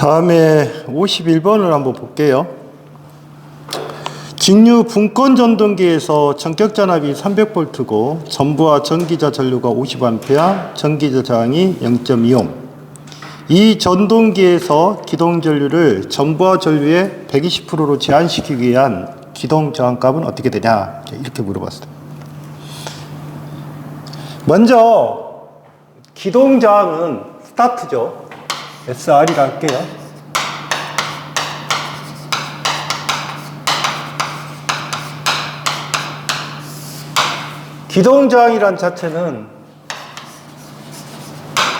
다음에 51번을 한번 볼게요. 직류 분권 전동기에서 전격 전압이 300V고 전부와 전기자 전류가 50A, 전기자 저항이 0.25. 이 전동기에서 기동 전류를 전부와 전류의 120%로 제한시키기 위한 기동 저항값은 어떻게 되냐? 이렇게 물어봤어요. 먼저 기동 저항은 스타트죠. SR이라 할게요. 기동 저항이란 자체는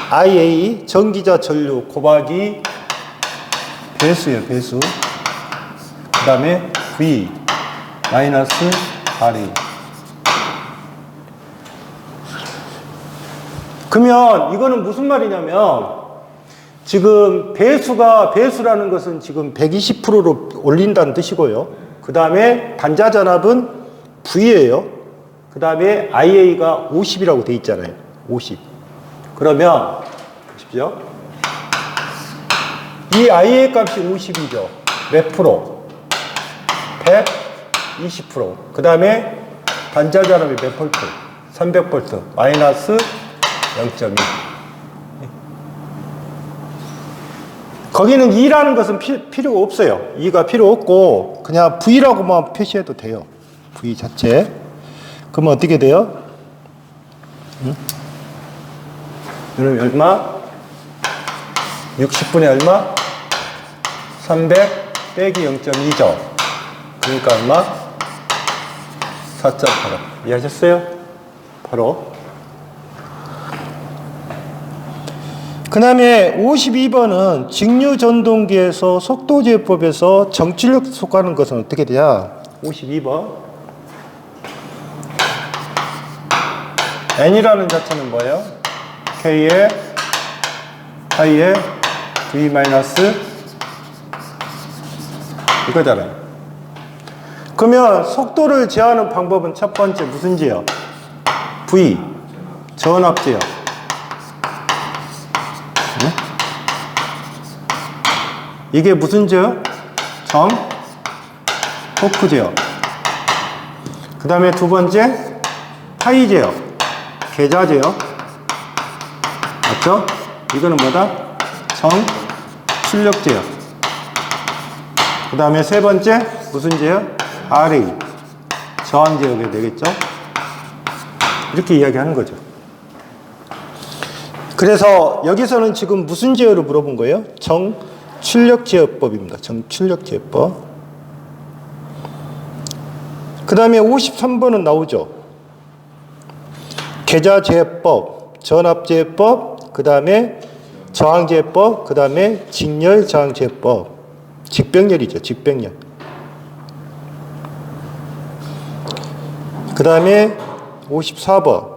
IA 전기자 전류 곱하기 배수예요. 배수. 그 다음에 V 마이너스 RA. 그러면 이거는 무슨 말이냐면 지금 배수라는 것은 지금 120%로 올린다는 뜻이고요. 그 다음에 단자 전압은 V예요. 그 다음에 IA가 50이라고 돼 있잖아요. 50. 그러면 보십시오. 이 IA 값이 50이죠. 몇 프로? 120%. 그 다음에 단자 전압이 몇 볼트? 300V. 마이너스 0.2. 거기는 2라는 것은 필요가 없어요. 2가 필요 없고 그냥 V라고만 표시해도 돼요. V 자체. 그러면 어떻게 돼요? 그럼 얼마? 60분의 얼마? 300 빼기 0.2죠. 그러니까 얼마? 4.85. 이해하셨어요? 바로. 그 다음에 52번은 직류 전동기에서 속도제어법에서 정출력 속하는 것은 어떻게 되냐? 52번. N이라는 자체는 뭐예요? K에 I에 V 마이너스 이거잖아요. 그러면 속도를 제어하는 방법은 첫 번째 무슨 제어? V 전압 제어. 네? 이게 무슨 제어? 토크 제어. 그 다음에 두 번째 파이 제어. 계좌 제어. 맞죠? 이거는 뭐다? 출력 제어. 그 다음에 세 번째 무슨 제어? RA 저항 제어가 되겠죠? 이렇게 이야기하는 거죠. 그래서 여기서는 지금 무슨 제어를 물어본 거예요? 정출력 제어법입니다. 정출력 제어법. 그 다음에 53번은 나오죠. 계좌 제어법, 전압 제어법, 그 다음에 저항 제어법, 그 다음에 직렬 저항 제어법. 직병렬이죠. 직병렬. 그 다음에 54번.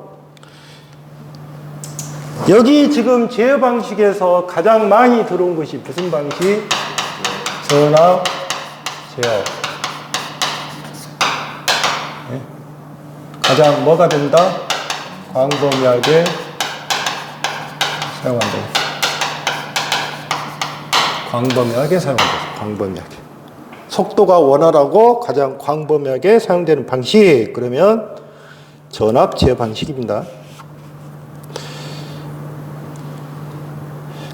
여기 지금 제어 방식에서 가장 많이 들어온 것이 무슨 방식? 전압 제어. 네. 가장 뭐가 된다? 광범위하게 사용한다. 광범위하게 사용한다. 광범위하게. 속도가 원활하고 가장 광범위하게 사용되는 방식. 그러면 전압 제어 방식입니다.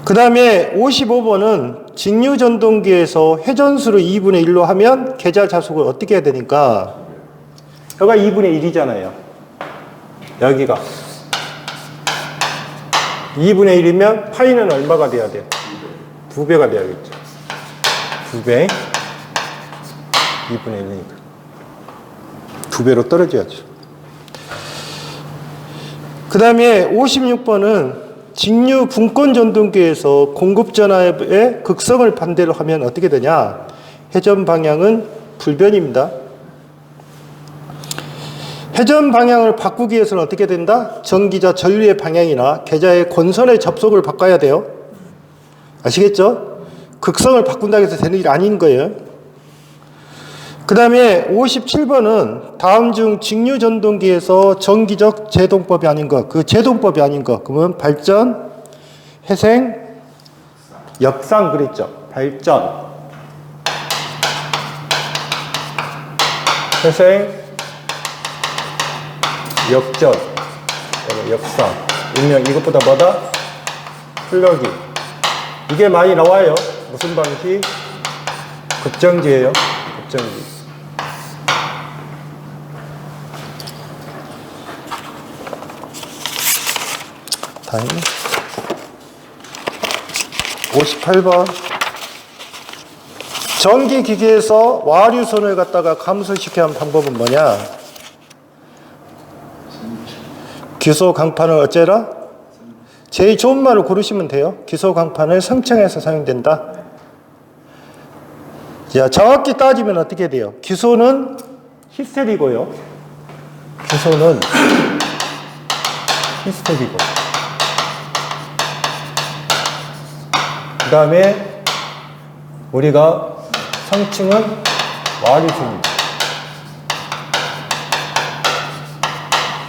그 다음에 55번은 직류 전동기에서 회전수를 2분의 1로 하면 계좌 자속을 어떻게 해야 되니까 여기가 2분의 1이잖아요. 여기가 2분의 1이면 파이는 얼마가 돼야 돼요? 2배가 돼야겠죠. 2배 2분의 1이니까 2배로 떨어져야죠. 그 다음에 56번은 직류 분권 전동기에서 공급 전압의 극성을 반대로 하면 어떻게 되냐? 회전 방향은 불변입니다. 회전 방향을 바꾸기 위해서는 어떻게 된다? 전기자 전류의 방향이나 계좌의 권선의 접속을 바꿔야 돼요. 아시겠죠? 극성을 바꾼다고 해서 되는 일 아닌 거예요. 그 다음에 57번은 다음 중 직류 전동기에서 정기적 제동법이 아닌 것, 그 제동법이 아닌 것, 그러면 발전, 회생, 역상 그랬죠. 발전, 회생, 역전, 역사, 일명 이것보다 뭐다? 출력이. 이게 많이 나와요. 무슨 방식? 급정지예요. 급정지. 다음 58번. 전기기기에서 와류선을 갖다가 감소시켜야 하는 방법은 뭐냐? 규소 강판을 어째라? 제일 좋은 말을 고르시면 돼요. 규소 강판을 성층에서 사용된다. 자, 정확히 따지면 어떻게 돼요? 규소는 히스테리고요. 규소는 히스테리고. 그 다음에 우리가 성층은 와류선입니다.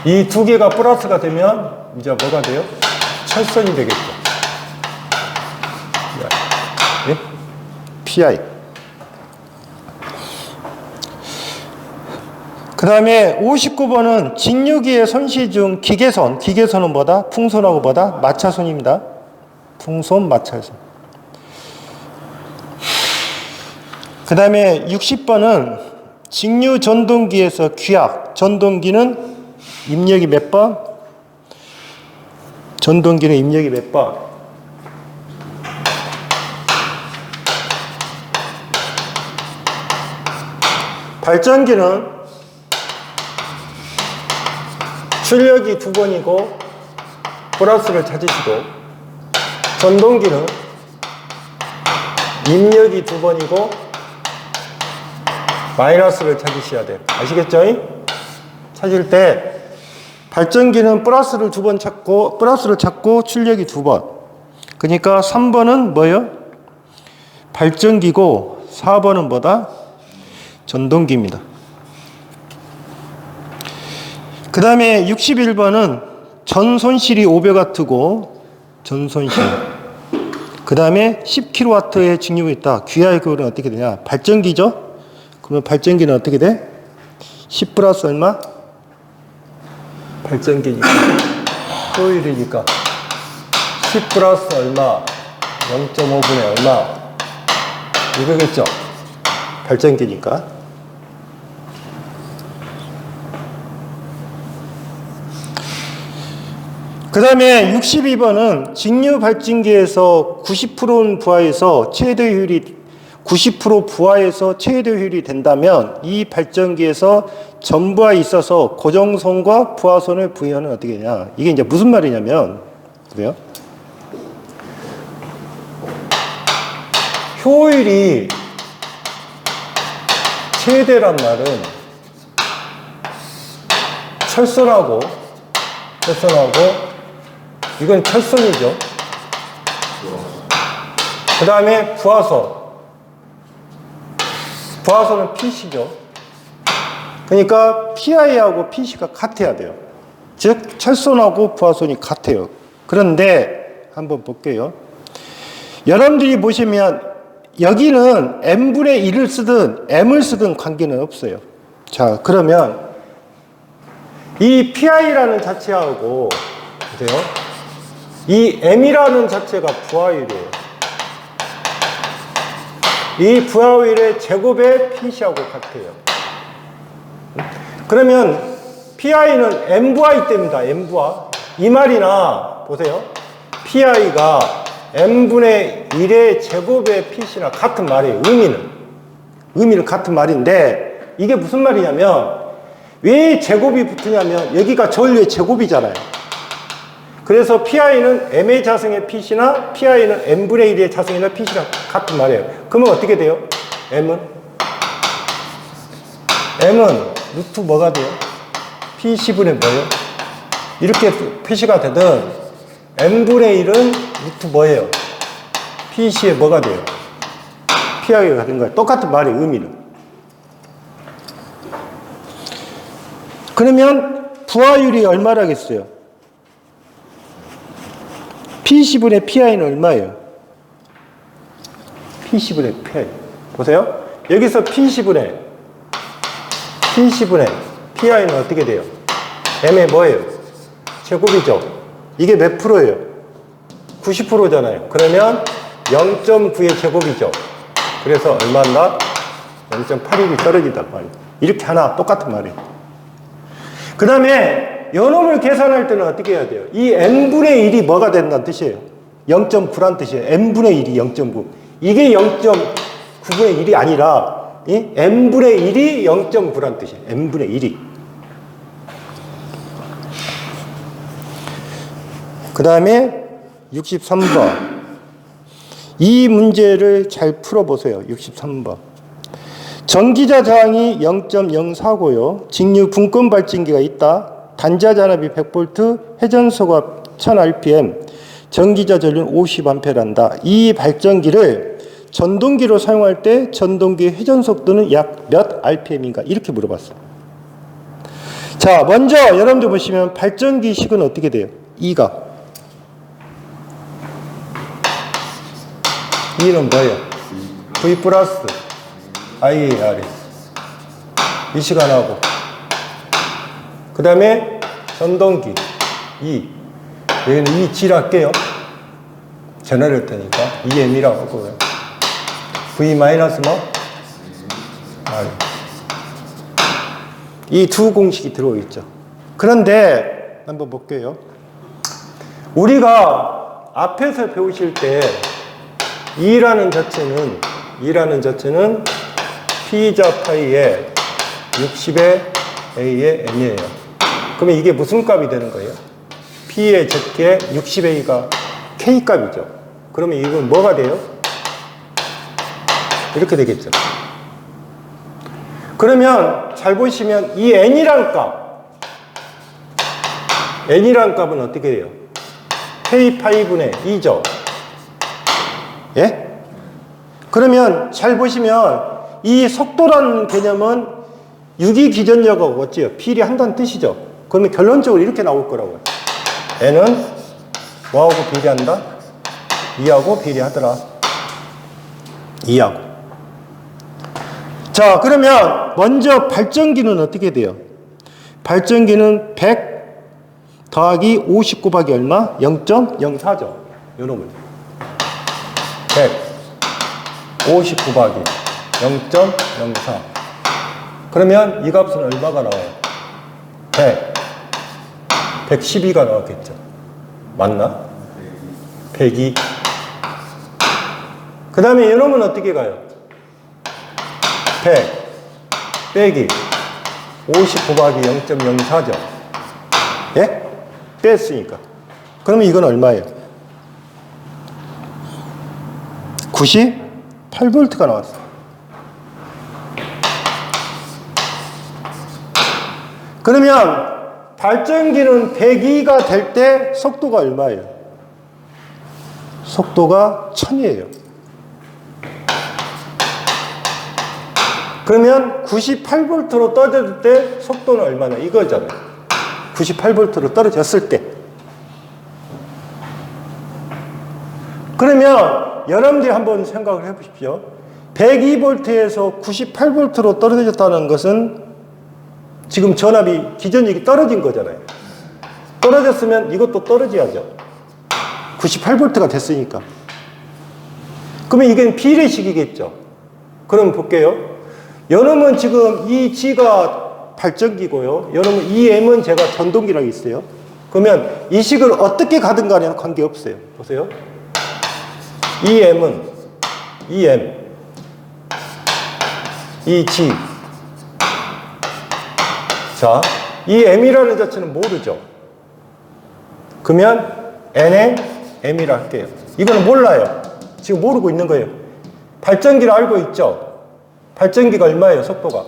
이 두 개가 플러스가 되면 이제 뭐가 돼요? 철선이 되겠죠. 네? PI. 그 다음에 59번은 직류기의 손실 중 기계선. 기계선은 뭐다? 풍선하고 뭐다? 마차선입니다. 풍선, 마차선. 그 다음에 60번은 직류 전동기에서 귀약. 전동기는 입력이 몇 번? 전동기는 입력이 몇 번? 발전기는 출력이 2번이고 플러스를 찾으시고, 전동기는 입력이 2번이고 마이너스를 찾으셔야 돼요. 아시겠죠? 찾을 때 발전기는 플러스를 2번 찾고, 플러스를 찾고 출력이 2번. 그러니까 3번은 뭐예요? 발전기고 4번은 뭐다? 전동기입니다. 그 다음에 61번은 전손실이 500W고 전손실. 그 다음에 10kW의 직류가 있다. 귀하의 그거는 어떻게 되냐? 발전기죠? 그러면 발전기는 어떻게 돼? 10 플러스 얼마? 발전기니까. 효율이니까. 10 플러스 얼마? 0.5분의 얼마? 이거겠죠? 발전기니까. 그 다음에 62번은 직류 발전기에서 90%는 부하해서 최대 효율이 90% 부하해서 최대 효율이 된다면 이 발전기에서 전부하에 있어서 고정선과 부하선을 부여하는 어떻게 되냐. 이게 이제 무슨 말이냐면, 그래요? 효율이 최대란 말은 철선하고 이건 철선이죠. 그 다음에 부하선은 PC죠. 그러니까 PI하고 PC가 같아야 돼요. 즉 철선하고 부하선이 같아요. 그런데 한번 볼게요. 여러분들이 보시면 여기는 n분의 1을 쓰든 m을 쓰든 관계는 없어요. 자, 그러면 이 PI라는 자체하고 보세요. 이 m이라는 자체가 부하율이에요. 이 부하율의 제곱의 PC하고 같아요. 그러면 PI는 m부하 때문이다. m부하. 이 말이나 보세요. PI가 m분의 1의 제곱의 PC나 같은 말이에요. 의미는 같은 말인데 이게 무슨 말이냐면 왜 제곱이 붙으냐면 여기가 전류의 제곱이잖아요. 그래서 PI는 m의 자성의 PC나 PI는 m분의 1의 자성이나 PC랑 같은 말이에요. 그러면 어떻게 돼요? m은 루트 뭐가 돼요? PC분의 뭐예요? 이렇게 표시가 되든 m분의 1은 루트 뭐예요? PC의 뭐가 돼요? PI가 되는 거예요. 똑같은 말이에요. 의미는. 그러면 부하율이 얼마라겠어요? PC분의 PI는 얼마예요? P10분의 P. 보세요. 여기서 P10분의 PI는 어떻게 돼요? M의 뭐예요? 제곱이죠. 이게 몇 프로예요? 90%잖아요. 그러면 0.9의 제곱이죠. 그래서 얼마나? 0.81이 떨어진단 말이에요. 이렇게 하나 똑같은 말이에요. 그 다음에 요놈을 계산할 때는 어떻게 해야 돼요? 이 n분의 1이 뭐가 된다는 뜻이에요? 0.9란 뜻이에요. n분의 1이 0.9. 이게 0.9분의 1이 아니라 이 n분의 1이 0.9란 뜻이에요. n분의 1이. 그 다음에 63번. 이 문제를 잘 풀어보세요. 63번. 전기자 저항이 0.04고요. 직류 분권 발전기가 있다. 단자 잔압이 100V, 회전소가 1000rpm, 전기자 전류는 50A란다. 이 발전기를 전동기로 사용할 때 전동기의 회전 속도는 약 몇 rpm인가? 이렇게 물어봤어. 자, 먼저 여러분들 보시면 발전기식은 어떻게 돼요? E가. E는 뭐예요? V 플러스 IAR. 이 시간하고. 그 다음에 전동기 E. 여기는 EG라 할게요. 제너레이터니까 EM이라고 하고요. V 마이너스 뭐? R. 이 두 공식이 들어있죠. 그런데 한번 볼게요. 우리가 앞에서 배우실 때 E라는 자체는 P자 파이에 60의 A의 N이에요. 그러면 이게 무슨 값이 되는 거예요? P의 Z의 60A가 K 값이죠. 그러면 이건 뭐가 돼요? 이렇게 되겠죠. 그러면 잘 보시면 이 N이란 값은 어떻게 돼요? K 파이분의 2죠. 예? 그러면 잘 보시면 이 속도라는 개념은 유기기전력하고 어찌요? 비례 한다는 뜻이죠. 그러면 결론적으로 이렇게 나올 거라고요. N은 뭐하고 비례한다? 2하고 비례하더라. 2하고. 자, 그러면 먼저 발전기는 어떻게 돼요? 발전기는 100 더하기 50 곱하기 얼마? 0.04죠. 요놈을. 100 50 곱하기 0.04. 그러면 이 값은 얼마가 나와요? 112가 나왔겠죠. 맞나? 102. 그 다음에 이놈은 어떻게 가요? 100 빼기 50 곱하기 0.04죠. 예? 뺐으니까. 그러면 이건 얼마예요? 98V가 나왔어요. 그러면 발전기는 102가 될 때 속도가 얼마예요? 속도가 1000이에요. 그러면 98V로 떨어질 때 속도는 얼마나? 이거잖아요. 98V로 떨어졌을 때. 그러면 여러분들이 한번 생각을 해보십시오. 102V에서 98V로 떨어졌다는 것은 지금 전압이 기전력이 떨어진 거잖아요. 떨어졌으면 이것도 떨어져야죠. 98V가 됐으니까. 그러면 이게 비례식이겠죠. 그럼 볼게요. 요놈은 지금 이 G가 발전기고요. 요놈은 이 M은 제가 전동기라고 있어요. 그러면 이 식을 어떻게 가든 간에 관계없어요. 보세요. 이 M은 이 M, 이 G. 자, 이 M이라는 자체는 모르죠. 그러면 N의 M이라 할게요. 이거는 몰라요. 지금 모르고 있는 거예요. 발전기를 알고 있죠. 발전기가 얼마예요? 속도가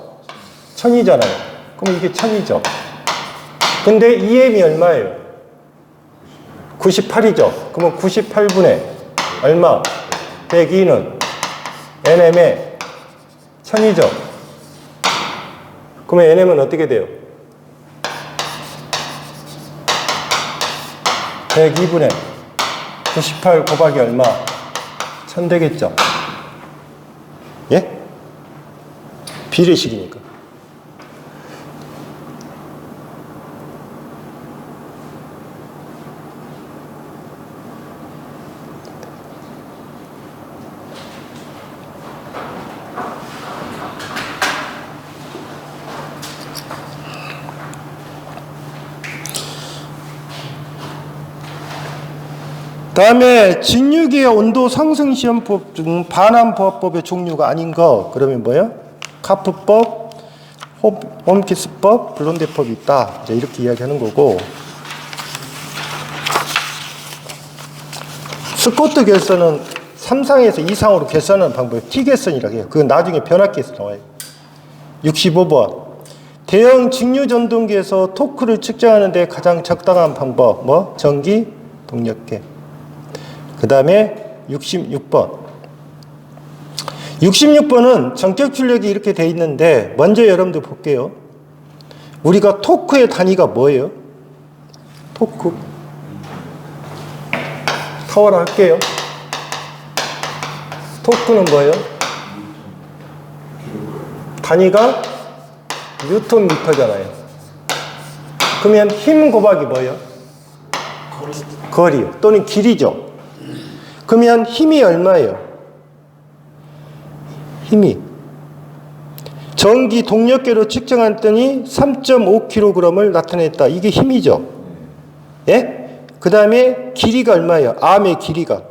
1000이잖아요. 그럼 이게 1000이죠. 근데 EM이 얼마예요? 98이죠. 그러면 98분의 얼마? 102는 NM의 1000이죠. 그러면 NM은 어떻게 돼요? 102분의 98 곱하기 얼마? 1000 되겠죠. 비례식이니까. 다음에 직류기의 온도 상승 시험법 중 반환보합법의 종류가 아닌 거, 그러면 뭐예요? 카프법, 홈키스법, 블론데법이 있다. 이제 이렇게 이야기하는 거고, 스코트 결선은 3상에서 2상으로 결선하는 방법이 T결선이라고 해요. 그건 나중에 변압기에서 나와요. 65번. 대형 직류 전동기에서 토크를 측정하는 데 가장 적당한 방법, 뭐? 전기, 동력계. 그 다음에 66번. 66번은 전격 출력이 이렇게 돼 있는데, 먼저 여러분들 볼게요. 우리가 토크의 단위가 뭐예요? 토크. 타워라 할게요. 토크는 뭐예요? 단위가 뉴턴 미터잖아요. 그러면 힘 곱하기 뭐예요? 거리요. 또는 길이죠. 그러면 힘이 얼마예요? 힘이 전기 동력계로 측정했더니 3.5kg을 나타냈다. 이게 힘이죠. 예? 그 다음에 길이가 얼마예요? 암의 길이가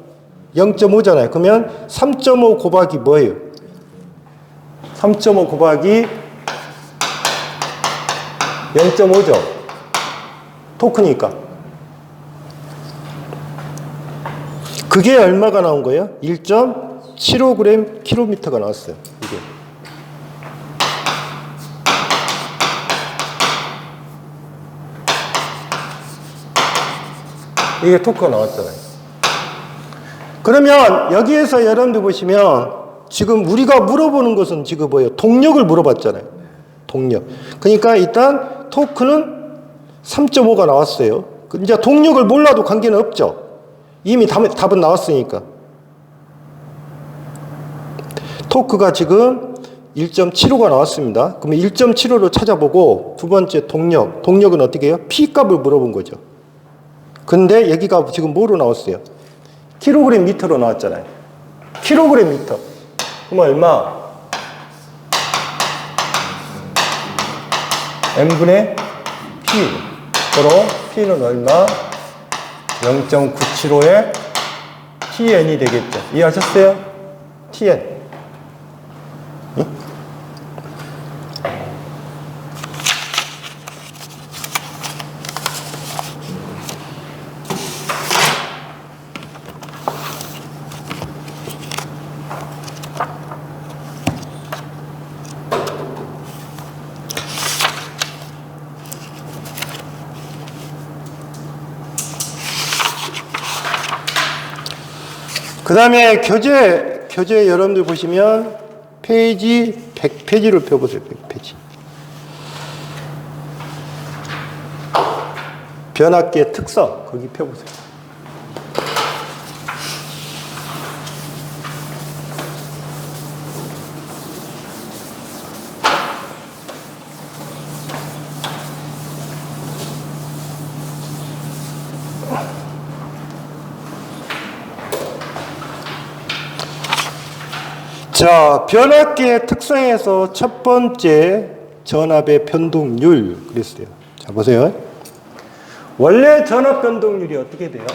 0.5잖아요. 그러면 3.5 곱하기 뭐예요? 3.5 곱하기 0.5죠. 토크니까. 그게 얼마가 나온 거예요? 1.75g 킬로미터가 나왔어요. 이게 토크가 나왔잖아요. 그러면 여기에서 여러분들 보시면 지금 우리가 물어보는 것은 지금 뭐예요? 동력을 물어봤잖아요. 동력. 그러니까 일단 토크는 3.5가 나왔어요. 이제 동력을 몰라도 관계는 없죠. 이미 답은 나왔으니까. 토크가 지금 1.75가 나왔습니다. 그러면 1.75로 찾아보고 두 번째 동력. 동력은 어떻게 해요? P값을 물어본 거죠. 근데 여기가 지금 뭐로 나왔어요? 킬로그램 미터로 나왔잖아요. 킬로그램 미터. 그럼 얼마? M분의 P. 서로 P는 얼마? 0.975에 TN이 되겠죠. 이해하셨어요? TN. 응? 그 다음에 교재 여러분들 보시면 페이지 100페이지를 펴보세요. 100페이지. 변압기의 특성, 거기 펴보세요. 자, 변압기의 특성에서 첫 번째 전압의 변동률 그랬어요. 자, 보세요. 원래 전압 변동률이 어떻게 돼요?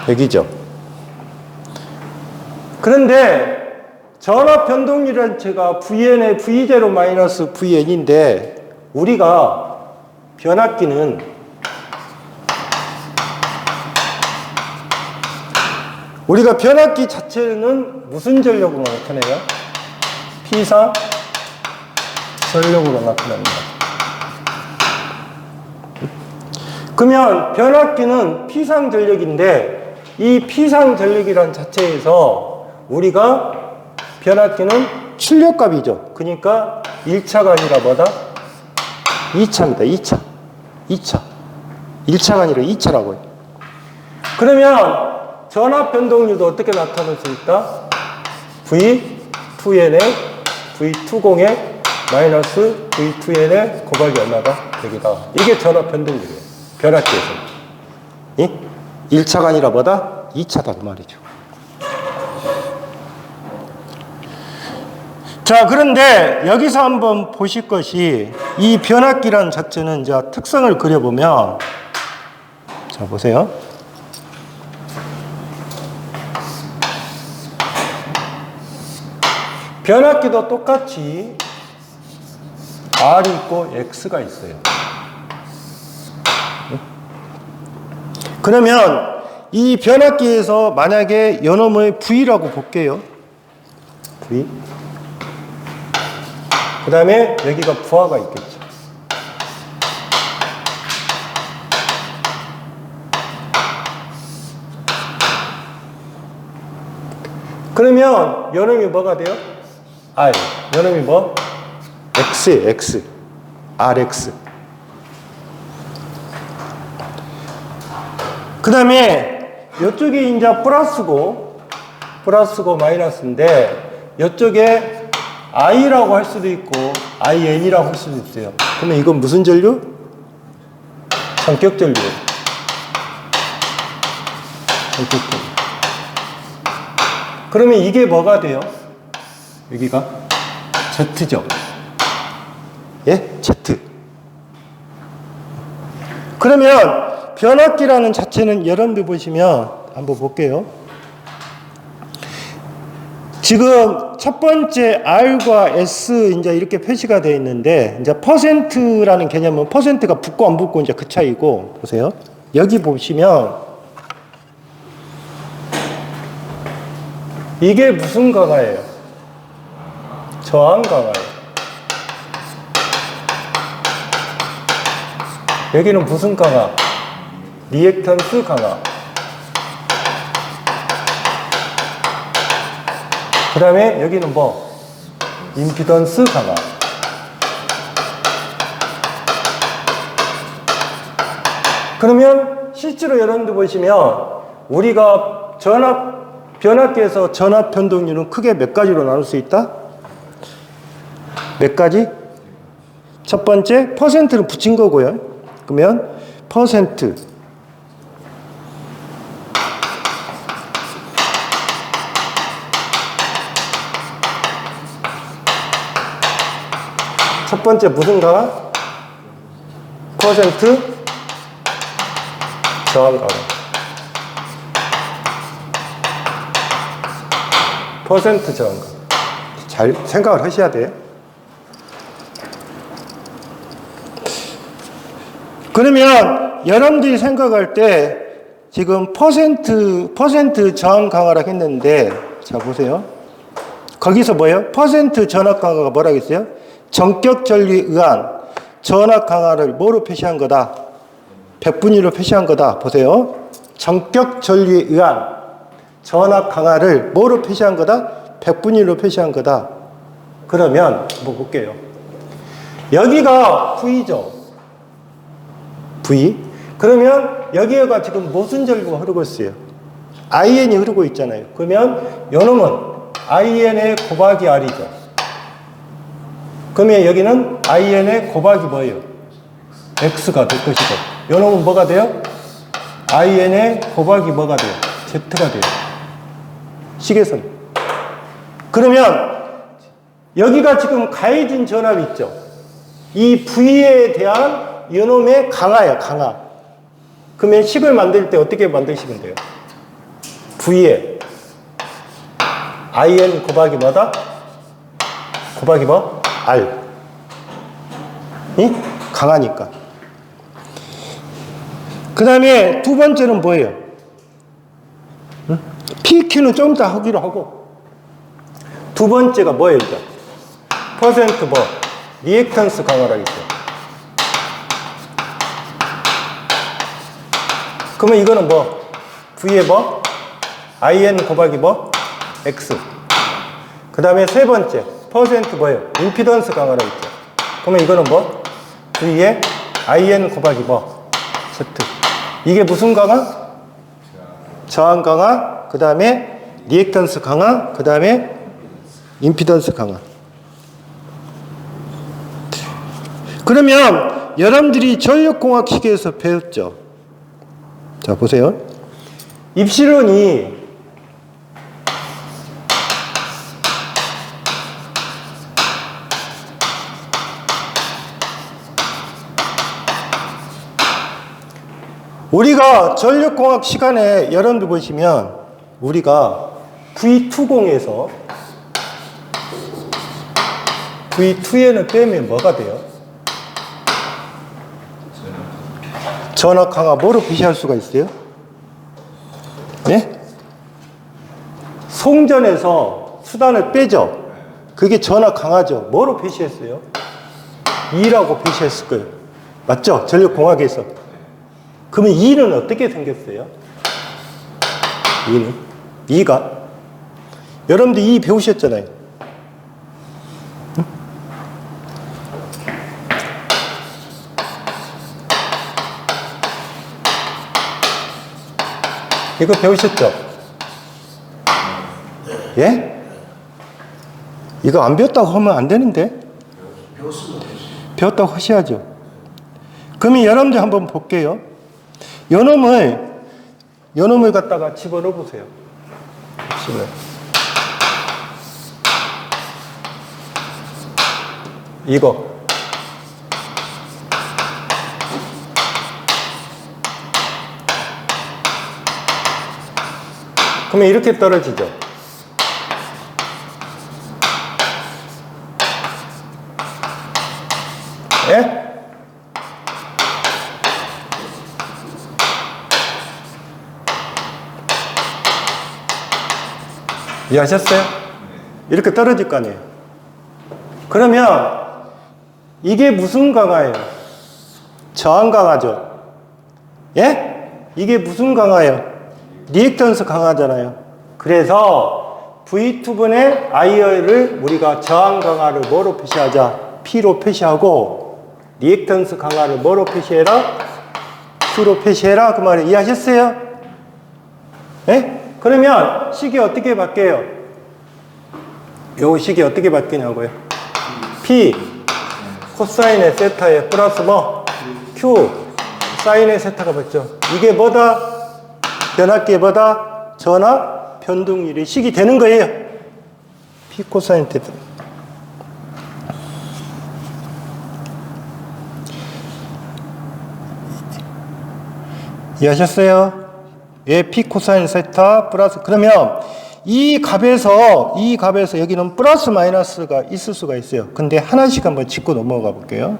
여기죠. 그런데 전압 변동률이라는 제가 Vn의 V0 마이너스 Vn인데 우리가 변압기는 우리가 변압기 자체는 무슨 전력으로 나타내요? P상 전력으로 나타납니다. 그러면 변압기는 P상 전력인데 이 P상 전력이란 자체에서 우리가 변압기는 출력값이죠. 그러니까 1차가 아니라 뭐다? 2차입니다. 2차. 1차가 아니라 2차라고요. 그러면 전압 변동률도 어떻게 나타낼 수 있다? V2NA, V20에 마이너스 V2NA 곱하기 얼마다? 100이다. 이게 전압 변동률이에요. 변압기에서. 1차가 아니라 뭐다? 2차다 그 말이죠. 자, 그런데 여기서 한번 보실 것이 이 변압기라는 자체는 이제 특성을 그려보면, 자, 보세요. 변압기도 똑같이 R 있고 X가 있어요. 그러면 이 변압기에서 만약에 요놈을 V라고 볼게요. V. 그 다음에 여기가 부하가 있겠죠. 그러면 요놈이 뭐가 돼요? R. 요놈이 뭐? X예요, X. RX. 그 다음에 이쪽이 이제 플러스고 마이너스인데 이쪽에 I라고 할 수도 있고 IN이라고 할 수도 있어요. 그러면 이건 무슨 전류? 전격 전류. 전격 전류. 그러면 이게 뭐가 돼요? 여기가 Z죠. 예? Z. 그러면 변압기라는 자체는 여러분들 보시면 한번 볼게요. 지금 첫 번째 R과 S 이제 이렇게 표시가 되어 있는데, 이제 퍼센트라는 개념은 퍼센트가 붙고 안 붙고 이제 그 차이고, 보세요. 여기 보시면 이게 무슨 강화예요? 저항 강화예요. 여기는 무슨 강화? 리액턴스 강화. 그 다음에 여기는 뭐? 임피던스 강화. 그러면 실제로 여러분들 보시면 우리가 변압기에서 전압 변동률은 크게 몇 가지로 나눌 수 있다? 몇 가지? 첫 번째, 퍼센트를 붙인 거고요. 그러면 퍼센트. 첫 번째 무슨 강화? 퍼센트 저항 강화. 퍼센트 저항 강화. 잘 생각을 하셔야 돼요. 그러면 여러분들이 생각할 때 지금 퍼센트 저항 강화라고 했는데, 자 보세요. 거기서 뭐예요? 퍼센트 전압 강화가 뭐라고 했어요? 전격 전류에 의한 전압 강화를 뭐로 표시한 거다? 백분위로 표시한 거다. 보세요. 전격 전류에 의한 전압 강화를 뭐로 표시한 거다? 백분위로 표시한 거다. 그러면 한번 볼게요. 여기가 V죠. V. 그러면 여기가 지금 무슨 전류가 흐르고 있어요? IN이 흐르고 있잖아요. 그러면 요놈은 IN의 곱하기 R이죠. 그러면 여기는 IN의 곱하기 뭐예요? X가 될 것이고, 요놈은 뭐가 돼요? IN의 곱하기 뭐가 돼요? Z가 돼요. 식에서는. 그러면 여기가 지금 가해진 전압이 있죠. 이 V에 대한 요놈의 강화예요, 강화. 그러면 식을 만들 때 어떻게 만드시면 돼요? V에 IN 곱하기 뭐다? 곱하기 뭐? R. 이? 강하니까. 그 다음에 두 번째는 뭐예요? 응? PQ는 좀 이따 하기로 하고. 두 번째가 뭐예요, 이제? 퍼센트 뭐? 리액턴스 강화라고 있어요. 그러면 이거는 뭐? V에 뭐? IN 곱하기 뭐? X. 그 다음에 세 번째. 퍼센트 뭐예요? 임피던스 강화라고 있죠. 그러면 이거는 뭐? V에 IN 곱하기 뭐? Z. 이게 무슨 강화? 저항 강화, 그 다음에 리액턴스 강화, 그 다음에 임피던스 강화. 그러면 여러분들이 전력공학식에서 배웠죠. 자, 보세요. 입실론이 우리가 전력공학 시간에 여러분들 보시면 우리가 V20에서 V2에는 빼면 뭐가 돼요? 전압 강화 뭐로 표시할 수가 있어요? 네? 송전에서 수단을 빼죠. 그게 전압 강화죠. 뭐로 표시했어요? 2라고 표시했을 거예요. 맞죠? 전력공학에서. 그러면 2는 어떻게 생겼어요? 2는? 2가? 여러분들 2 배우셨잖아요. 응? 이거 배우셨죠? 예? 이거 안 배웠다고 하면 안 되는데? 배웠다고 하셔야죠. 그러면 여러분들 한번 볼게요. 요놈을 갖다가 집어넣어 보세요. 이거. 그러면 이렇게 떨어지죠. 예? 이해하셨어요? 이렇게 떨어질 거 아니에요. 그러면 이게 무슨 강화예요? 저항 강화죠. 예? 이게 무슨 강화예요? 리액턴스 강화잖아요. 그래서 V2분의 I를 우리가 저항 강화를 뭐로 표시하자? P로 표시하고 리액턴스 강화를 뭐로 표시해라? Q로 표시해라. 그 말에 이해하셨어요? 예? 그러면 식이 어떻게 바뀌어요? 요 식이 어떻게 바뀌냐고요? P 코사인의 세타에 플러스 뭐? Q 사인의 세타가 맞죠? 이게 뭐다? 변압기에 뭐다? 전압 변동률이 식이 되는 거예요. P 코사인 테타. 이해하셨어요? 예, P 코사인 세타 플러스. 그러면 이 값에서 여기는 플러스 마이너스가 있을 수가 있어요. 근데 하나씩 한번 짚고 넘어가 볼게요.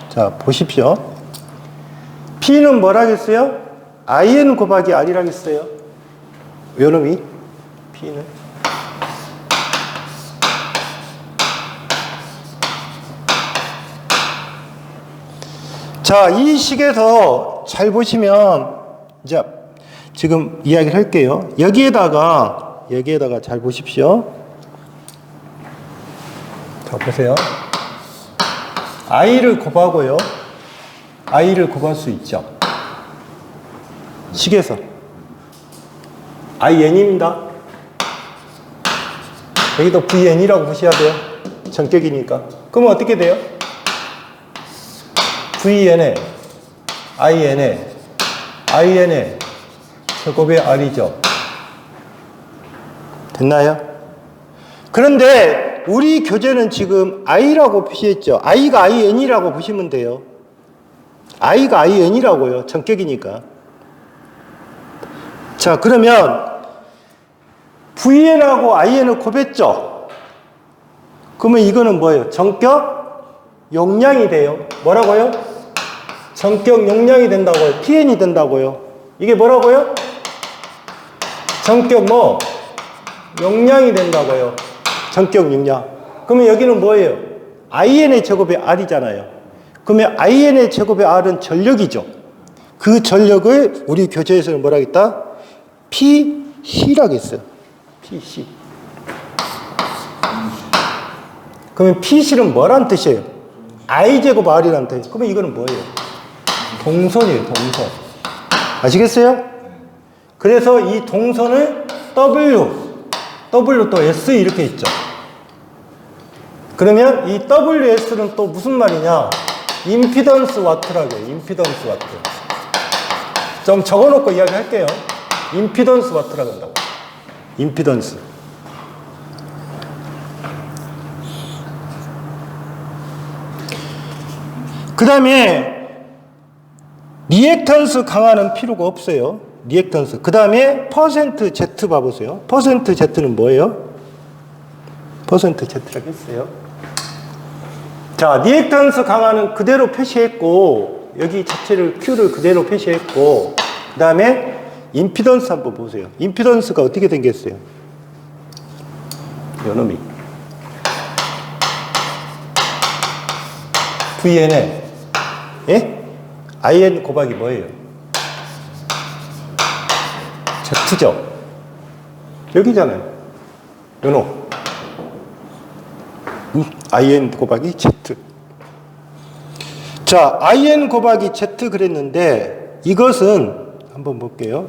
자, 보십시오. P는 뭐라겠어요? IN 곱하기 R이라겠어요. 요놈이 P는. 자, 이 식에서 잘 보시면 이제 지금 이야기를 할게요. 여기에다가 잘 보십시오. 자, 보세요. I를 곱하고요. I를 곱할 수 있죠. 식에서. IN입니다. 여기도 VN이라고 보셔야 돼요. 전격이니까. 그러면 어떻게 돼요? VN에 IN에 제곱의 R이죠. 됐나요? 그런데 우리 교재는 지금 I라고 표시했죠. I가 IN이라고 보시면 돼요. I가 IN이라고요. 전격이니까. 자, 그러면 VN하고 IN을 곱했죠. 그러면 이거는 뭐예요? 전격 용량이 돼요. 뭐라고요? 전격 용량이 된다고요. PN이 된다고요. 이게 뭐라고요? 전격 뭐? 용량이 된다고요. 전격 용량. 그러면 여기는 뭐예요? IN의 제곱의 R이잖아요. 그러면 IN의 제곱의 R은 전력이죠. 그 전력을 우리 교재에서는 뭐라 했다? PC라고 했어요. PC. 그러면 PC는 뭐란 뜻이에요? I제곱 R이란 뜻이에요. 그러면 이거는 뭐예요? 동선이에요, 동선. 아시겠어요? 그래서 이 동선을 W 또 S 이렇게 있죠. 그러면 이 WS는 또 무슨 말이냐? 임피던스 와트라고 해요. 임피던스 와트. 좀 적어놓고 이야기할게요. 임피던스 와트라고 한다고. 임피던스. 그 다음에 리액턴스 강화는 필요가 없어요. 리액턴스. 그 다음에 퍼센트 Z 봐보세요. 퍼센트 Z는 뭐예요? 퍼센트 Z라고 했어요. 자, 리액턴스 강화는 그대로 표시했고, 여기 자체를 Q를 그대로 표시했고, 그 다음에 임피던스 한번 보세요. 임피던스가 어떻게 생겼어요? 요놈이. VN에, 예? IN 곱하기 뭐예요? Z죠. 여기잖아요. 요놈. IN 곱하기 Z. 자, IN 곱하기 Z 그랬는데 이것은 한번 볼게요.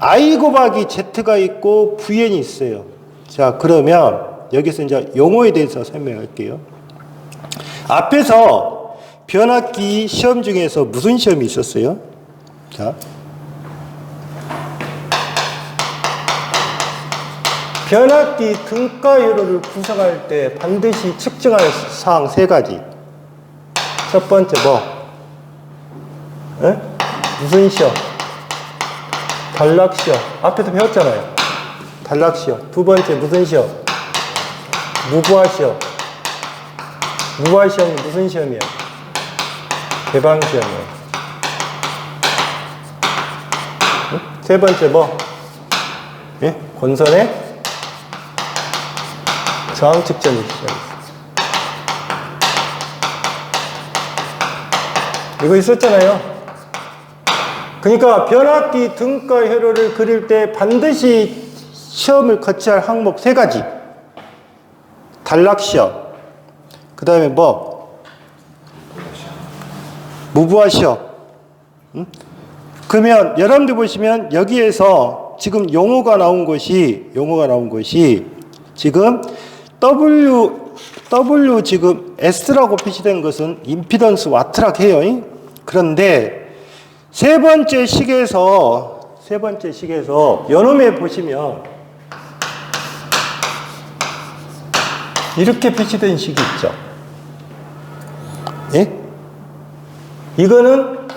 I 곱하기 Z가 있고 VN이 있어요. 자, 그러면 여기서 이제 용어에 대해서 설명할게요. 앞에서 변압기 시험 중에서 무슨 시험이 있었어요? 자, 변압기 등가 회로를 구성할 때 반드시 측정할 사항 3가지. 첫 번째 뭐? 에? 무슨 시험? 단락 시험. 앞에서 배웠잖아요. 단락 시험. 두 번째 무슨 시험? 무부하 시험. 무부하 시험은 무슨 시험이야? 개방 시험이야. 응? 세 번째 뭐? 예? 권선의 저항 측정이 시작했어요. 이거 있었잖아요. 그러니까 변압기 등가 회로를 그릴 때 반드시 시험을 거쳐야 할 항목 3가지. 단락 시험. 그 다음에 뭐? 무부하 시험. 응? 그러면 여러분들 보시면 여기에서 지금 용어가 나온 것이 지금 W 지금 S라고 표시된 것은 임피던스 와트라고 해요. 그런데 세 번째 식에서 요놈에 보시면 이렇게 표시된 식이 있죠. 예? 이거는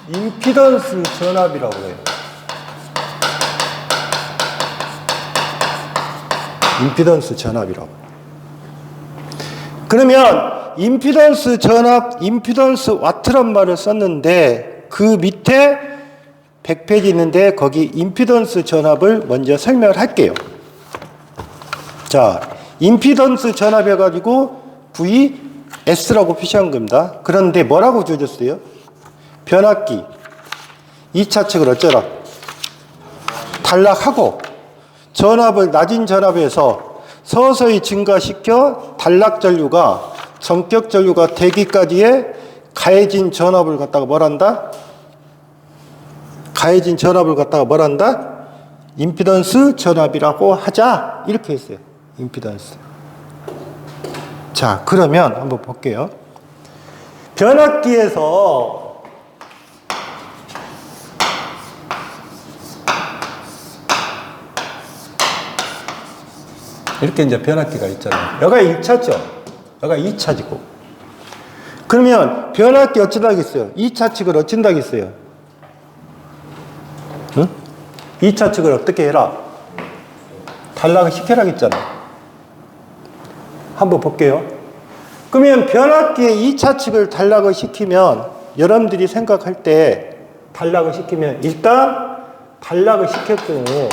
임피던스 전압이라고 해요. 임피던스 전압이라고. 그러면 임피던스 전압, 임피던스 와트란 말을 썼는데 그 밑에 100페이지 있는데 거기 임피던스 전압을 먼저 설명을 할게요. 자, 임피던스 전압 해가지고 VS라고 표시한 겁니다. 그런데 뭐라고 주어졌어요? 변압기 2차 측을 어쩌라? 단락하고 전압을 낮은 전압에서 서서히 증가시켜 단락 전류가 전격 전류가 되기까지의 가해진 전압을 갖다가 뭐란다? 가해진 전압을 갖다가 뭐란다? 임피던스 전압이라고 하자. 이렇게 했어요. 임피던스. 자, 그러면 한번 볼게요. 변압기에서 이렇게 이제 변압기가 있잖아요. 여기가 1차죠. 여기가 2차지고. 그러면 변압기 어쩌다겠어요? 2차 측을 어쩐다겠어요? 응? 2차 측을 어떻게 해라? 단락을 시켜라겠잖아요. 한번 볼게요. 그러면 변압기의 2차 측을 단락을 시키면 여러분들이 생각할 때 단락을 시키면 일단 단락을 시켰더니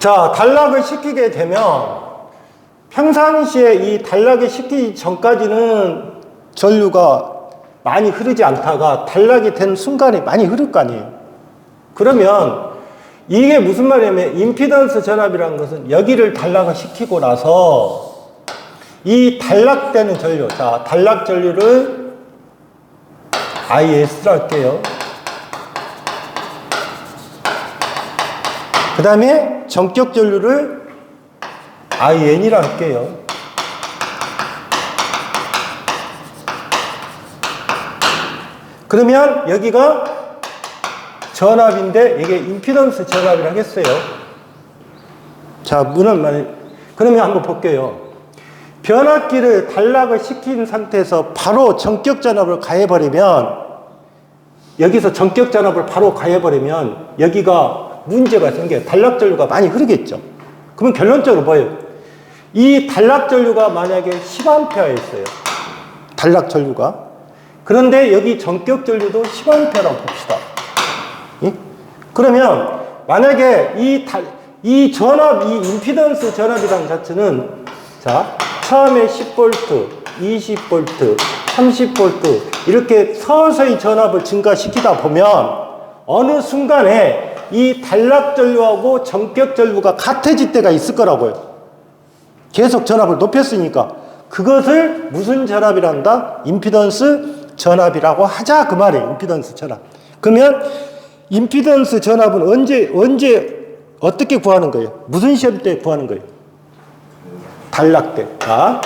자, 단락을 시키게 되면 평상시에 이 단락을 시키기 전까지는 전류가 많이 흐르지 않다가 단락이 된 순간에 많이 흐를 거 아니에요. 그러면 이게 무슨 말이냐면 임피던스 전압이라는 것은 여기를 단락을 시키고 나서 이 단락되는 전류, 자, 단락 전류를 IS로 할게요. 그 다음에 전격 전류를 IN이라 할게요. 그러면 여기가 전압인데 이게 임피던스 전압이라 하겠어요. 자, 그러면 한번 볼게요. 변압기를 단락을 시킨 상태에서 바로 전격 전압을 가해버리면, 여기서 전격 전압을 바로 가해버리면 여기가 문제가 생겨요. 단락 전류가 많이 흐르겠죠. 그러면 결론적으로 뭐예요? 이 단락 전류가 만약에 10A였어요. 단락 전류가. 그런데 여기 전격 전류도 10A라고 봅시다. 응? 그러면 만약에 이 전압, 이 임피던스 전압이라는 자체는, 자, 처음에 10V, 20V, 30V 이렇게 서서히 전압을 증가시키다 보면 어느 순간에 이 단락 전류하고 전격 전류가 같아질 때가 있을 거라고요. 계속 전압을 높였으니까. 그것을 무슨 전압이란다? 임피던스 전압이라고 하자, 그 말이에요. 임피던스 전압. 그러면 임피던스 전압은 언제 어떻게 구하는 거예요? 무슨 시험 때 구하는 거예요? 단락 때. 자,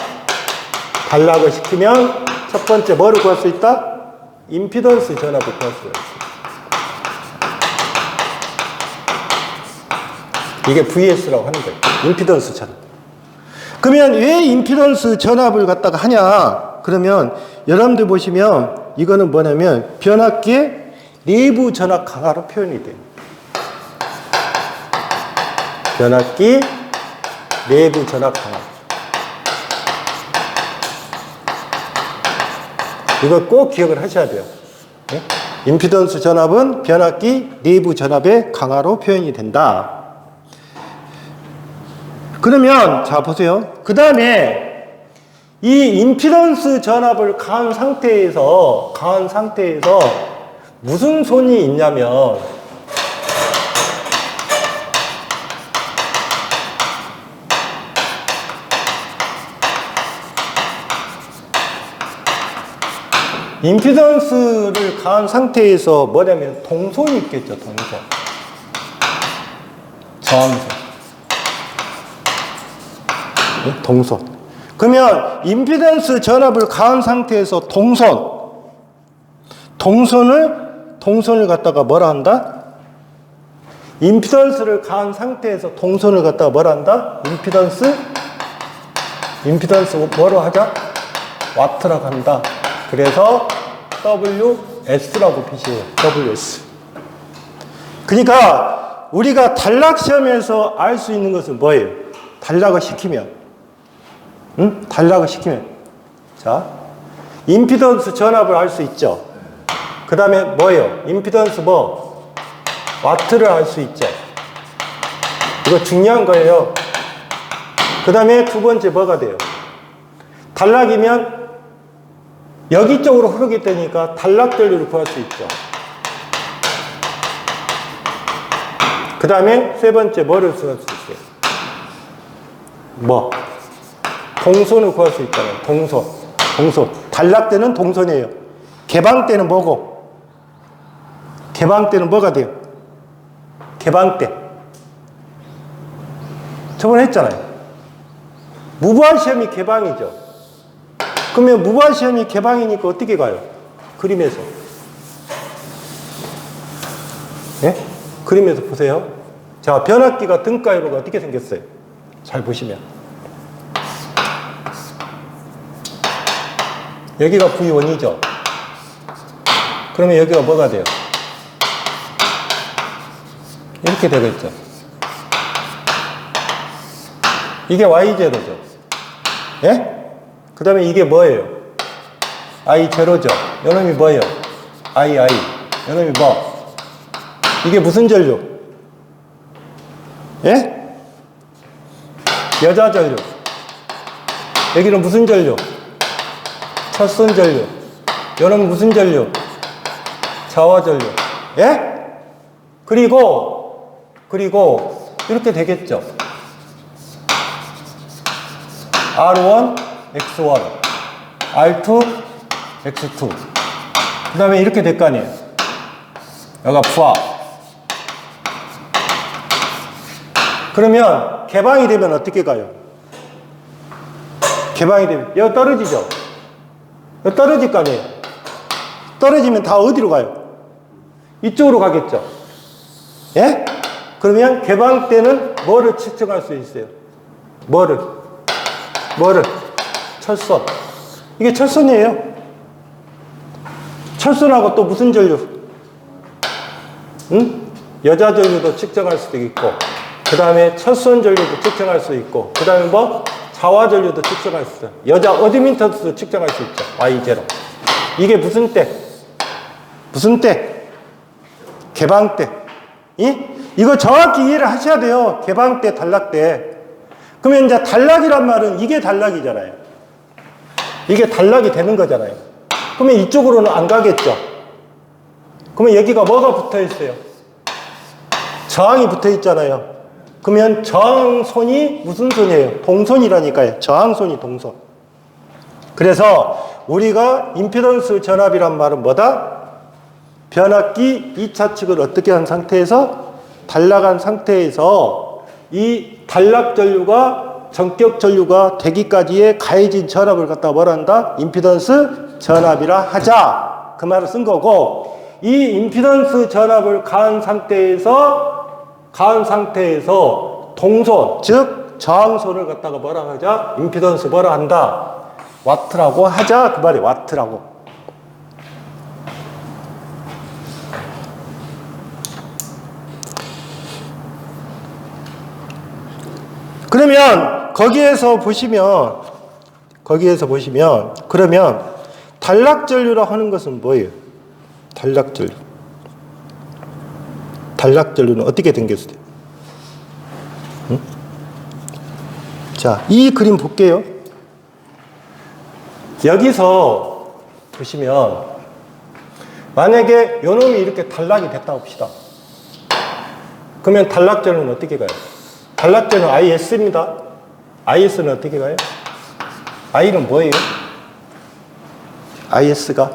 단락을 시키면 첫 번째 뭐를 구할 수 있다? 임피던스 전압을 구할 수가 있어요. 이게 VS라고 하는 거예요. 임피던스 전압. 그러면 왜 임피던스 전압을 갖다가 하냐? 그러면 여러분들 보시면 이거는 뭐냐면 변압기의 내부 전압 강화로 표현이 돼요. 변압기 내부 전압 강화. 이걸 꼭 기억을 하셔야 돼요. 네? 임피던스 전압은 변압기 내부 전압의 강화로 표현이 된다. 그러면 자 보세요. 그 다음에 이 임피던스 전압을 가한 상태에서 무슨 손이 있냐면 임피던스를 가한 상태에서 뭐냐면 동선이 있겠죠. 동선. 저항선. 동선. 그러면 임피던스 전압을 가한 상태에서 동선을 갖다가 뭐라 한다? 임피던스를 가한 상태에서 동선을 갖다가 뭐라 한다? 임피던스 뭐로 하자? 와트라고 한다. 그래서 WS라고 표시해요. WS. 그러니까 우리가 단락 시험에서 알 수 있는 것은 뭐예요? 단락을 시키면. 단락을 시키면. 자, 임피던스 전압을 알 수 있죠. 그 다음에 뭐예요? 임피던스 와트를 알 수 있죠. 이거 중요한 거예요. 그 다음에 두 번째 뭐가 돼요? 단락이면 여기 쪽으로 흐르게 되니까 단락 전류를 구할 수 있죠. 그 다음에 세 번째 뭐를 구할 수 있어요? 동선을 구할 수 있잖아요. 동선. 단락 때는 동선이에요. 개방 때는 뭐고? 개방 때는 뭐가 돼요? 개방 때. 저번에 했잖아요. 무부하 시험이 개방이죠. 그러면 무부하 시험이 개방이니까 어떻게 가요? 그림에서. 예? 그림에서 보세요. 자, 변압기가 등가이로가 어떻게 생겼어요? 잘 보시면. 여기가 V1이죠. 그러면 여기가 뭐가 돼요? 이렇게 되겠죠. 이게 Y0죠. 예? 그 다음에 이게 뭐예요? I0죠. 요놈이 뭐예요? II. 요놈이 뭐? 이게 무슨 전류? 예? 여자 전류. 여기는 무슨 전류? 첫선 전류. 요놈은 무슨 전류? 자화 전류. 예? 그리고 이렇게 되겠죠. R1, X1, R2, X2. 그 다음에 이렇게 될 거 아니에요. 여기가 부하. 그러면 개방이 되면 어떻게 가요? 개방이 되면 여기 떨어지죠? 여기 떨어질 거 아니에요? 떨어지면 다 어디로 가요? 이쪽으로 가겠죠? 예? 그러면 개방 때는 뭐를 측정할 수 있어요? 뭐를? 철선. 이게 철선이에요. 철선하고 또 무슨 전류? 응? 여자 전류도 측정할 수도 있고, 그 다음에 철선 전류도 측정할 수 있고, 그 다음에 뭐? 자화 전류도 측정할 수 있어요. 여자 어드민턴스도 측정할 수 있죠. Y0. 이게 무슨 때? 무슨 때? 개방 때. 이거 정확히 이해를 하셔야 돼요. 개방 때, 단락 때. 그러면 이제 단락이란 말은 이게 단락이잖아요. 이게 단락이 되는 거잖아요. 그러면 이쪽으로는 안 가겠죠. 그러면 여기가 뭐가 붙어 있어요? 저항이 붙어 있잖아요. 그러면 저항선이 무슨 선이에요? 동선이라니까요. 저항선이 동선. 그래서 우리가 임피던스 전압이란 말은 뭐다? 변압기 2차 측을 어떻게 한 상태에서? 단락한 상태에서 이 단락 전류가 전격 전류가 되기까지의 가해진 전압을 갖다 뭐라 한다? 임피던스 전압이라 하자. 그 말을 쓴 거고, 이 임피던스 전압을 가한 상태에서 동선, 즉 저항선을 갖다가 뭐라 하자? 임피던스 뭐라 한다? 와트라고 하자. 그 말이 와트라고. 그러면 거기에서 보시면 그러면 단락전류라고 하는 것은 뭐예요? 단락전류는 어떻게 생겼어요? 응? 자, 이 그림 볼게요. 여기서 보시면 만약에 요놈이 이렇게 단락이 됐다 봅시다. 그러면 단락전류는 어떻게 가요? 단락전은 IS입니다. IS는 어떻게 가요? I는 뭐예요? IS가?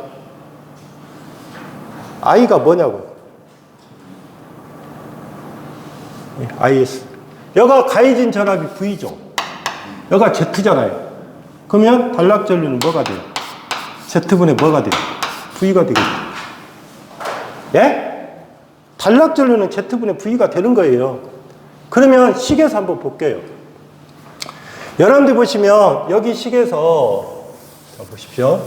I가 뭐냐고요? IS. 여가 가해진 전압이 V죠. 여가 Z잖아요. 그러면 단락전류는 뭐가 돼요? Z분의 뭐가 돼요? V가 되겠죠. 예? 단락전류는 Z분의 V가 되는 거예요. 그러면 식에서 한번 볼게요. 여러분들 보시면 여기 식에서 자 보십시오.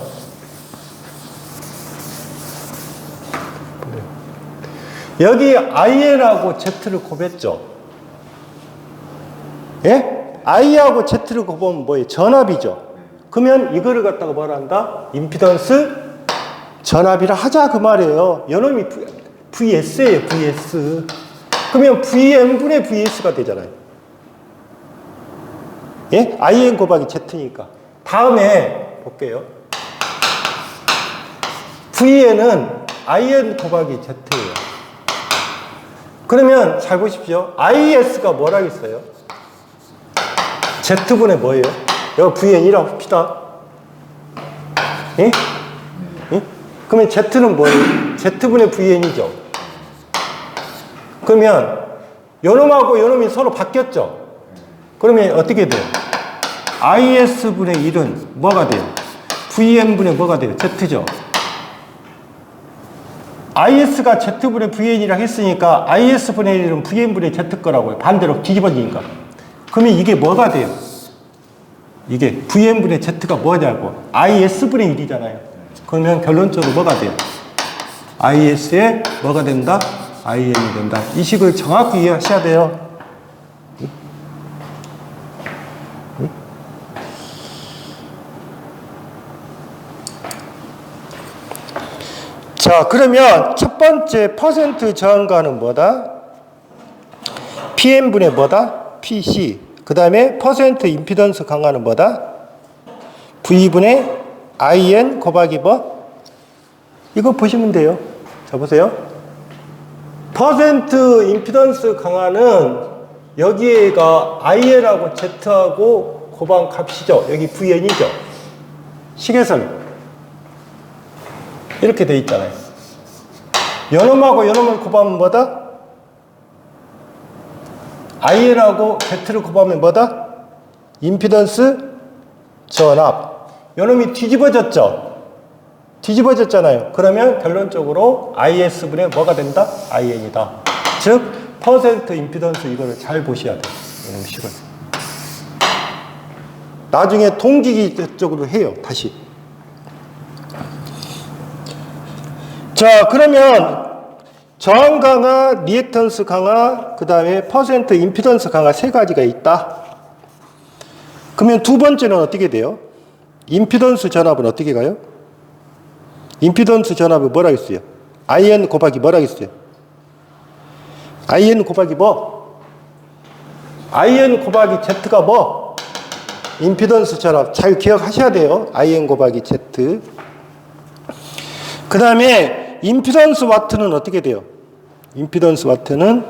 여기 IN하고 Z를 곱했죠. 예? I하고 Z를 곱하면 뭐예요? 전압이죠. 그러면 이거를 갖다가 뭐라 한다? 임피던스 전압이라 하자 그 말이에요. 요놈이 VS예요. VS. 그러면 VN분의 VS가 되잖아요. 예? IN 곱하기 Z니까. 다음에 볼게요. VN은 IN 곱하기 Z예요. 그러면 잘 보십시오. IS가 뭐라겠어요? Z분의 뭐예요? 여기 VN이라고 합시다. 예? 예? 그러면 Z는 뭐예요? Z분의 VN이죠. 그러면 요놈하고 요놈이 서로 바뀌었죠. 그러면 어떻게 돼요? IS분의 1은 뭐가 돼요? VN분의 뭐가 돼요? Z죠. IS가 Z분의 VN이라고 했으니까 IS분의 1은 VN분의 Z 거라고요. 반대로 뒤집어지니까. 그러면 이게 뭐가 돼요? 이게 VN분의 Z가 뭐냐고. IS분의 1이잖아요. 그러면 결론적으로 뭐가 돼요? IS에 뭐가 된다? IN이 된다. 이 식을 정확히 이해하셔야 돼요. 자, 그러면 첫 번째 퍼센트 저항가는 뭐다? PM분의 뭐다? PC. 그 다음에 퍼센트 임피던스 강화는 뭐다? V분의 IN 곱하기 뭐? 이거 보시면 돼요. 자, 보세요. 퍼센트 임피던스 강화는 여기에가 IN하고 Z하고 곱한 값이죠. 여기 VN이죠. 식에서는. 이렇게 돼 있잖아요. 요놈하고 요놈을 곱하면 뭐다? IN하고 Z를 곱하면 뭐다? 임피던스 전압. 요놈이 뒤집어졌죠? 뒤집어졌잖아요. 그러면 결론적으로 IS분의 뭐가 된다? IN이다. 즉 퍼센트 임피던스 이거를 잘 보셔야 돼요. 이런 식으로. 나중에 동기기 쪽으로 해요. 다시. 자, 그러면 저항 강화, 리액턴스 강화, 그 다음에 퍼센트 임피던스 강화 세 가지가 있다. 그러면 두 번째는 어떻게 돼요? 임피던스 전압은 어떻게 가요? 임피던스 전압은 뭐라 했어요? IN 곱하기 뭐라 했어요? IN 곱하기 뭐? IN 곱하기 Z가 뭐? 임피던스 전압 잘 기억하셔야 돼요. IN 곱하기 Z. 그 다음에 임피던스 와트는 어떻게 돼요? 임피던스 와트는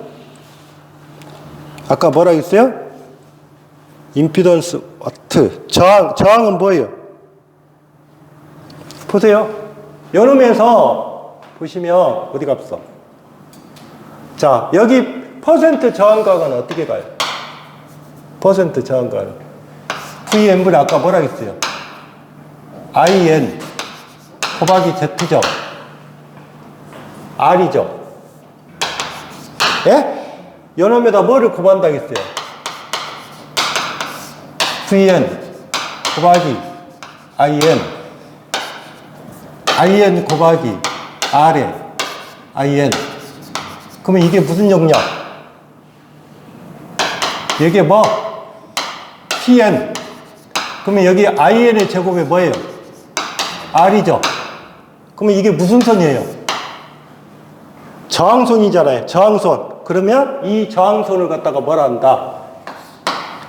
아까 뭐라 했어요? 임피던스 와트. 저항은 뭐예요? 보세요. 요놈에서 보시면 어디 갔어? 자, 여기 퍼센트 저항각은 어떻게 가요? 퍼센트 저항각은 VN분이 아까 뭐라 했어요? IN 곱하기 Z죠. R이죠. 예? 요놈에다 뭐를 곱한다 했어요? VN 곱하기 IN 곱하기 R에 IN. 그러면 이게 무슨 용량? 이게 뭐? PN. 그러면 여기 IN의 제곱이 뭐예요? R이죠. 그러면 이게 무슨 선이에요? 저항선이잖아요. 저항선. 그러면 이 저항선을 갖다가 뭐라 한다?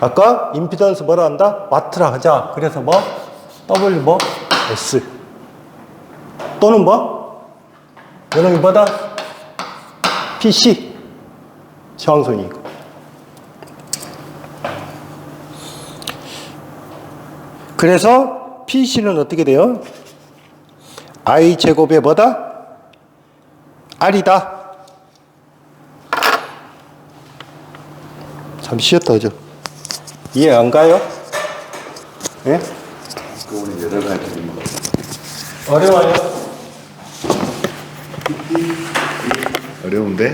아까 임피던스 뭐라 한다? 와트라 하자. 그래서 뭐? W 뭐? S. 또는 뭐? 요놈이 뭐다? PC. 저항선이고. 그래서 PC는 어떻게 돼요? I 제곱에 뭐다? R이다. 참 쉬웠다, 그죠? 이해 안 가요? 예? 그거는 여러 가지 어려워요? 어려운데?